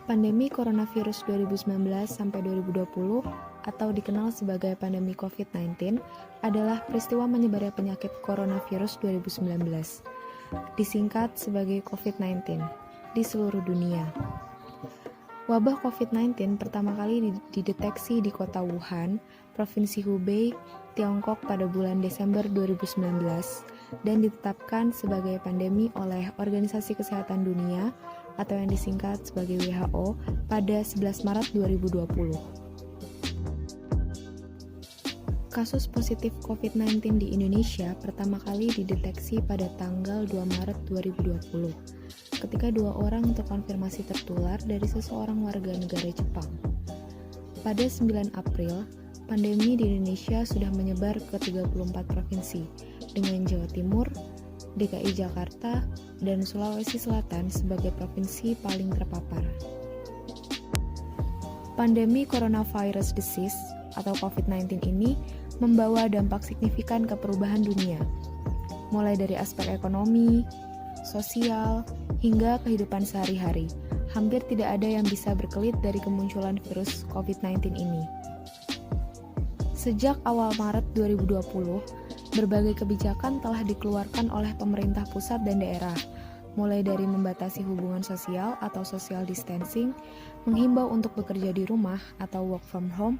Pandemi coronavirus 2019 sampai 2020 atau dikenal sebagai pandemi COVID-19 adalah peristiwa menyebarnya penyakit coronavirus 2019, disingkat sebagai COVID-19, di seluruh dunia. Wabah COVID-19 pertama kali dideteksi di kota Wuhan, Provinsi Hubei, Tiongkok pada bulan Desember 2019 dan ditetapkan sebagai pandemi oleh Organisasi Kesehatan Dunia atau yang disingkat sebagai WHO pada 11 Maret 2020. Kasus positif COVID-19 di Indonesia pertama kali dideteksi pada tanggal 2 Maret 2020, ketika 2 orang terkonfirmasi tertular dari seseorang warga negara Jepang. Pada 9 April, pandemi di Indonesia sudah menyebar ke 34 provinsi, dengan Jawa Timur, DKI Jakarta, dan Sulawesi Selatan sebagai provinsi paling terpapar. Pandemi coronavirus disease atau COVID-19 ini membawa dampak signifikan ke perubahan dunia, mulai dari aspek ekonomi, sosial, hingga kehidupan sehari-hari. Hampir tidak ada yang bisa berkelit dari kemunculan virus COVID-19 ini. Sejak awal Maret 2020, berbagai kebijakan telah dikeluarkan oleh pemerintah pusat dan daerah, mulai dari membatasi hubungan sosial atau social distancing, menghimbau untuk bekerja di rumah atau work from home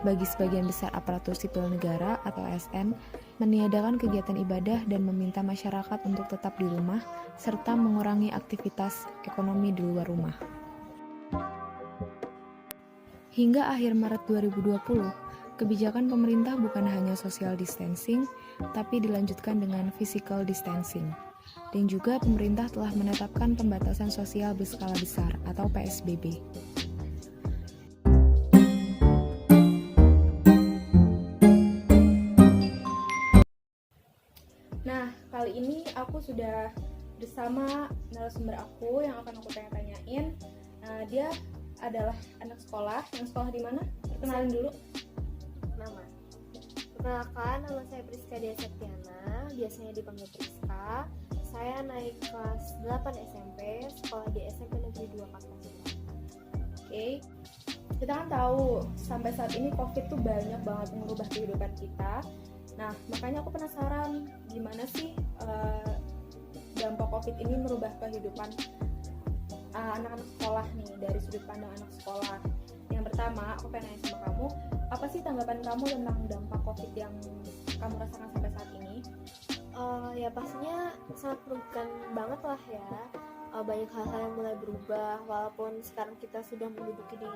bagi sebagian besar aparatur sipil negara atau ASN, meniadakan kegiatan ibadah dan meminta masyarakat untuk tetap di rumah, serta mengurangi aktivitas ekonomi di luar rumah. Hingga akhir Maret 2020, kebijakan pemerintah bukan hanya social distancing, tapi dilanjutkan dengan physical distancing. Dan juga pemerintah telah menetapkan pembatasan sosial berskala besar atau PSBB. Nah, kali ini aku sudah bersama narasumber aku yang akan aku tanya-tanyain. Dia adalah anak sekolah. Yang sekolah di mana? Perkenalin dulu. Perkenalkan, nama saya Priska Dia Septiana, biasanya dipanggil Priska. Saya naik kelas 8 SMP, sekolah di SMP Negeri 2 Kartasura. Oke. Kita kan tahu sampai saat ini COVID tuh banyak banget mengubah kehidupan kita. Nah, makanya aku penasaran gimana sih dampak COVID ini merubah kehidupan anak-anak sekolah nih, dari sudut pandang anak sekolah. Yang pertama, aku pengen nanya sama kamu, apa sih tanggapan kamu tentang dampak COVID yang kamu rasakan sampai saat ini? Ya pastinya sangat merugikan banget lah ya. Banyak hal-hal yang mulai berubah, walaupun sekarang kita sudah menduduki di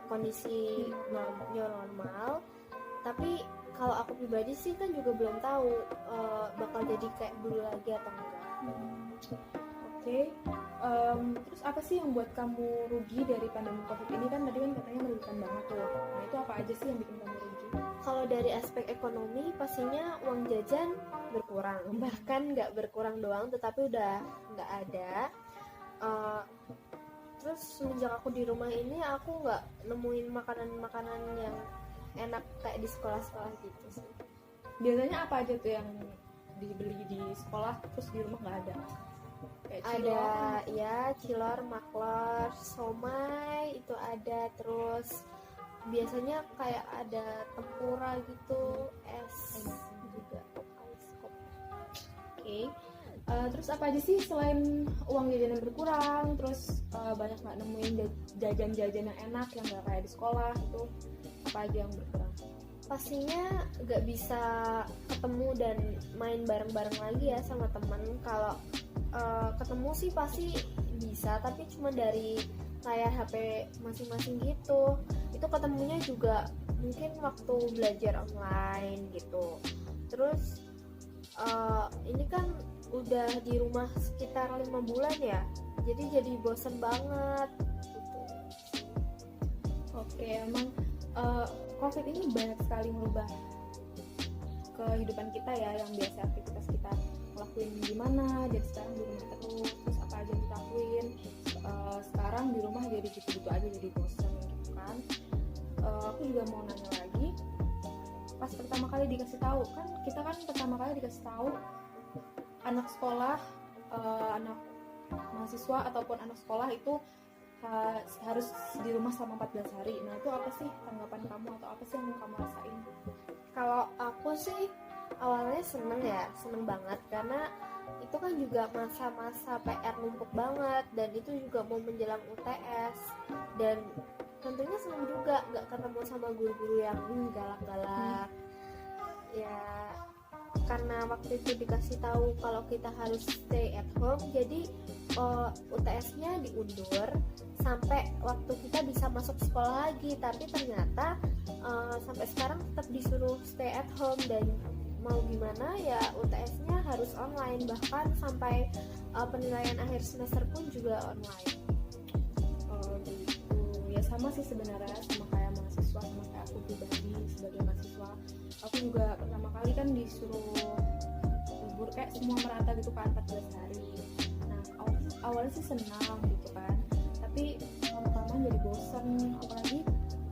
kondisi normal. Tapi kalau aku pribadi sih kan juga belum tahu bakal jadi kayak dulu lagi atau enggak. Oke. Terus apa sih yang buat kamu rugi dari pandemi COVID ini? Kan tadi kan katanya merugikan banget tuh. Nah, itu apa aja sih yang bikin kamu rugi? Kalau dari aspek ekonomi, pastinya uang jajan berkurang. Bahkan nggak berkurang doang, tetapi udah nggak ada. Terus semenjak aku di rumah ini, aku nggak nemuin makanan-makanan yang enak kayak di sekolah-sekolah gitu sih. Biasanya apa aja tuh yang dibeli di sekolah terus di rumah nggak ada? Kayak Ada ya cilor, maklor, somai itu ada, terus biasanya kayak ada tempura gitu, es juga, ice kop. Oke. Terus apa aja sih selain uang jajan yang berkurang, terus banyak nggak nemuin jajan-jajan yang enak yang nggak kayak di sekolah itu, apa aja yang berkurang? Pastinya nggak bisa ketemu dan main bareng-bareng lagi ya sama teman. Kalau ketemu sih pasti bisa, tapi cuma dari layar HP masing-masing gitu. Itu ketemunya juga mungkin waktu belajar online gitu. Terus ini kan udah di rumah sekitar 5 bulan ya, jadi bosen banget gitu. Oke, emang COVID ini banyak sekali merubah kehidupan kita ya, yang biasa aktivitas kita lakuin gimana, jadi sekarang di rumah terus apa aja yang kita lakuin sekarang di rumah jadi gitu-gitu aja, jadi bosan gitu kan. Aku juga mau nanya lagi, pas pertama kali dikasih tahu kan, kita kan pertama kali dikasih tahu anak sekolah, anak mahasiswa ataupun anak sekolah itu harus di rumah selama 14 hari. Nah itu apa sih tanggapan kamu atau apa sih yang kamu rasain? Kalau aku sih awalnya seneng banget karena itu kan juga masa-masa PR numpuk banget dan itu juga mau menjelang UTS dan tentunya seneng juga nggak ketemu sama guru-guru yang galak-galak. Ya karena waktu itu dikasih tahu kalau kita harus stay at home, jadi UTS-nya diundur sampai waktu kita bisa masuk sekolah lagi. Tapi ternyata sampai sekarang tetap disuruh stay at home dan mau gimana ya UTS-nya harus online, bahkan sampai penilaian akhir semester pun juga online. Oh gitu. Ya sama sih sebenarnya, sama kayak mahasiswa, sama kayak aku pribadi sebagai mahasiswa. Aku juga pertama kali kan disuruh libur kayak semua merata gitu kan 14 hari. Nah awalnya sih senang gitu kan, tapi lama-lama jadi bosen, apalagi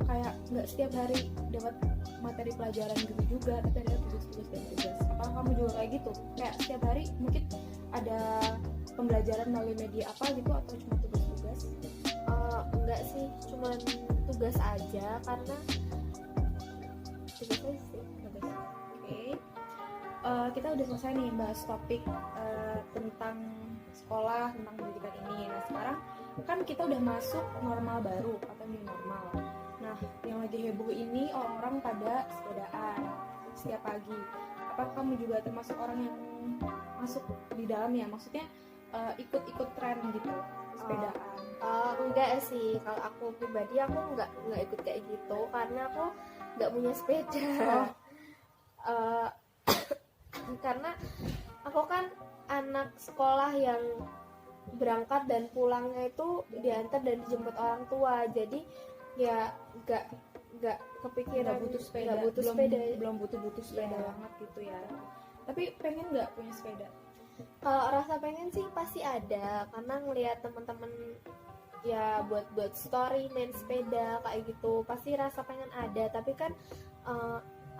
kayak nggak setiap hari dapat materi pelajaran gitu juga, tapi ada tugas-tugas dan tugas. Apakah kamu juga kayak gitu? Kayak setiap hari mungkin ada pembelajaran melalui media apa gitu atau cuma tugas-tugas? Enggak sih, cuma tugas aja karena tugas aja sih. Oke. Kita udah selesai nih bahas topik tentang sekolah, tentang pendidikan ini. Nah sekarang kan kita udah masuk normal baru atau new normal. Nah yang lagi heboh ini orang-orang pada sepedaan setiap pagi. Apakah kamu juga termasuk orang yang masuk di dalamnya? Maksudnya ikut-ikut tren gitu sepedaan? Enggak sih, kalau aku pribadi aku enggak ikut kayak gitu karena aku enggak punya sepeda. Karena aku kan anak sekolah yang berangkat dan pulangnya itu diantar dan dijemput orang tua, jadi ya nggak kepikiran butuh sepeda, belum butuh sepeda banget gitu ya. Tapi pengen nggak punya sepeda? Kalau rasa pengen sih pasti ada, karena ngelihat teman-teman ya buat story main sepeda kayak gitu, pasti rasa pengen ada. Tapi kan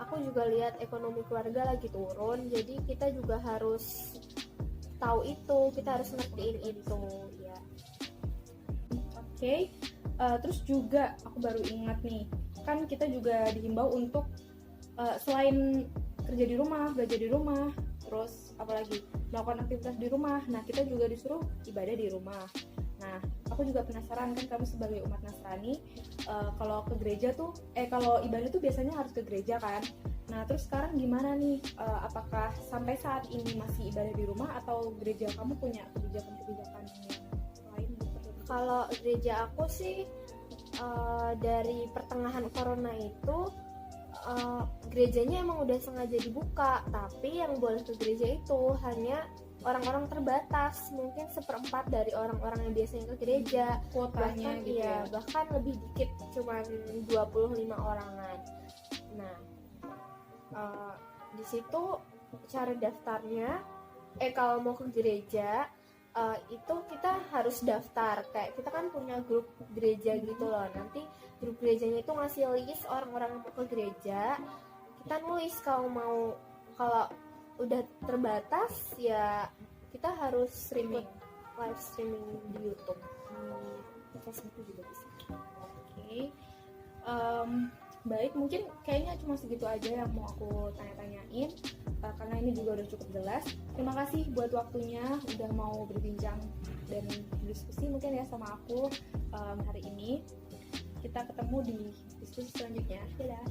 aku juga lihat ekonomi keluarga lagi turun, jadi kita juga harus tahu itu, kita harus ngertiin itu ya. Oke. Terus juga aku baru ingat nih, kan kita juga dihimbau untuk selain kerja di rumah, belajar di rumah, terus apalagi melakukan aktivitas di rumah. Nah kita juga disuruh ibadah di rumah. Nah aku juga penasaran, kan kamu sebagai umat Nasrani, kalau ke gereja tuh kalau ibadah tuh biasanya harus ke gereja kan. Nah terus sekarang gimana nih, apakah sampai saat ini masih ibadah di rumah atau gereja kamu punya kebijakan-kebijakan yang lain gitu? Kalau gereja aku sih dari pertengahan corona itu gerejanya emang udah sengaja dibuka, tapi yang boleh ke gereja itu hanya orang-orang terbatas, mungkin 1/4 dari orang-orang yang biasanya ke gereja. Kuotanya bahkan, gitu ya. Bahkan lebih dikit, cuman 25 orangan. Nah di situ cara daftarnya, kalau mau ke gereja itu kita harus daftar, kayak kita kan punya grup gereja gitu loh. Nanti grup gerejanya itu ngasih list orang-orang yang mau ke gereja, kita nulis kalau udah terbatas ya kita harus live streaming di YouTube, di Facebook juga bisa. Oke. Baik, mungkin kayaknya cuma segitu aja yang mau aku tanya-tanyain, karena ini juga udah cukup jelas. Terima kasih buat waktunya, udah mau berbincang dan diskusi mungkin ya sama aku hari ini. Kita ketemu di diskusi selanjutnya. Dadah.